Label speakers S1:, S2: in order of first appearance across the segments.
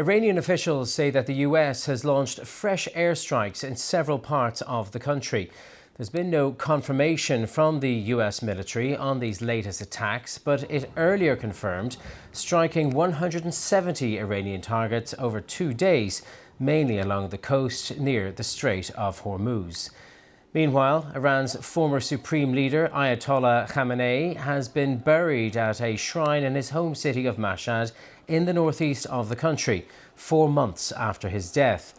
S1: Iranian officials say that the US has launched fresh airstrikes in several parts of the country. There's been no confirmation from the US military on these latest attacks, but it earlier confirmed striking 170 Iranian targets over 2 days, mainly along the coast near the Strait of Hormuz. Meanwhile, Iran's former supreme leader, Ayatollah Khamenei, has been buried at a shrine in his home city of Mashhad in the northeast of the country, 4 months after his death.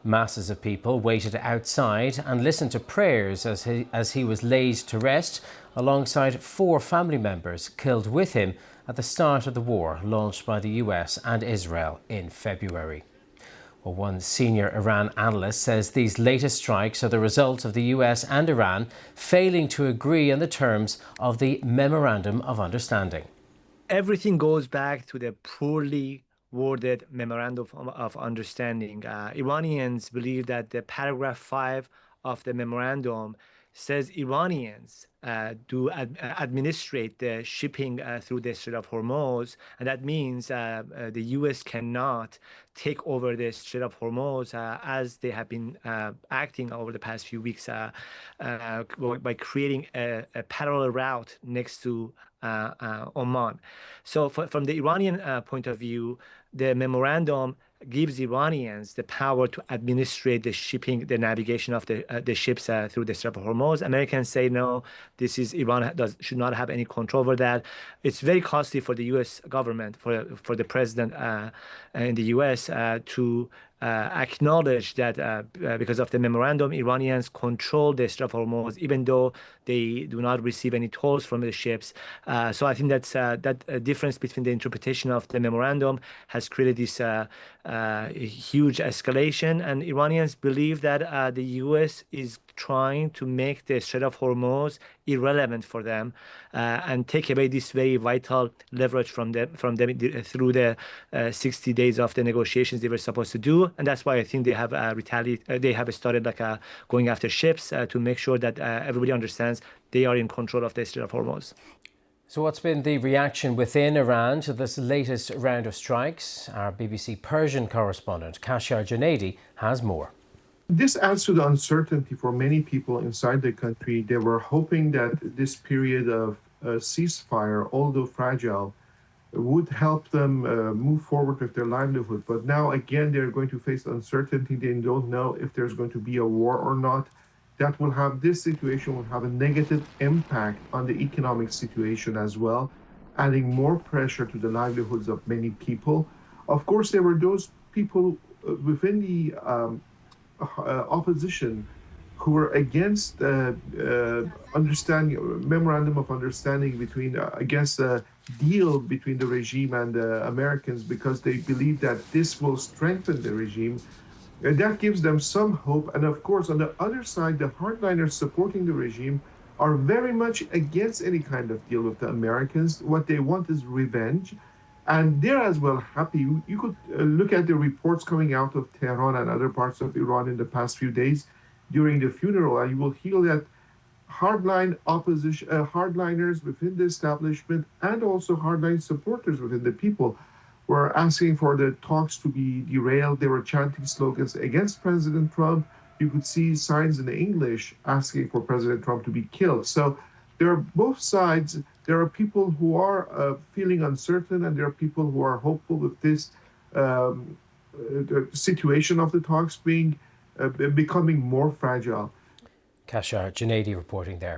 S1: Masses of people waited outside and listened to prayers as he was laid to rest, alongside 4 family members killed with him at the start of the war launched by the US and Israel in February. Well, one senior Iran analyst says these latest strikes are the result of the US and Iran failing to agree on the terms of the Memorandum of Understanding.
S2: Everything goes back to the poorly worded Memorandum of Understanding. Iranians believe that the paragraph 5 of the memorandum says Iranians administrate the shipping through the Strait of Hormuz, and that means the U.S. cannot take over the Strait of Hormuz as they have been acting over the past few weeks by creating a parallel route next to Oman. So from the Iranian point of view, the memorandum gives Iranians the power to administrate the shipping, the navigation of the ships through the Strait of Hormuz. Americans say no, this is Iran should not have any control over that. It's very costly for the U.S. government, for the president in the U.S. To acknowledge that because of the memorandum, Iranians control the Strait of Hormuz, even though they do not receive any tolls from the ships. So I think that difference between the interpretation of the memorandum has created this huge escalation, and Iranians believe that the U.S. is trying to make the Strait of Hormuz irrelevant for them and take away this very vital leverage from them through the 60 days of the negotiations they were supposed to do. And that's why I think they have they have started going after ships to make sure that everybody understands they are in control of the Strait of Hormuz.
S1: So what's been the reaction within Iran to this latest round of strikes? Our BBC Persian correspondent, Kashar Junaidi, has more.
S3: This adds to the uncertainty for many people inside the country. They were hoping that this period of ceasefire, although fragile, would help them move forward with their livelihood. But now, again, they're going to face uncertainty. They don't know if there's going to be a war or not. This situation will have a negative impact on the economic situation as well, adding more pressure to the livelihoods of many people. Of course, there were those people within the opposition who were against memorandum of understanding against a deal between the regime and the Americans, because they believe that this will strengthen the regime. That gives them some hope. And of course, on the other side, the hardliners supporting the regime are very much against any kind of deal with the Americans. What they want is revenge. And they're as well happy. You could look at the reports coming out of Tehran and other parts of Iran in the past few days during the funeral, and you will hear that hardliners within the establishment and also hardline supporters within the people were asking for the talks to be derailed. They were chanting slogans against President Trump. You could see signs in English asking for President Trump to be killed. So there are both sides. There are people who are feeling uncertain, and there are people who are hopeful with this the situation of the talks becoming more fragile.
S1: Kashar Junaidi reporting there.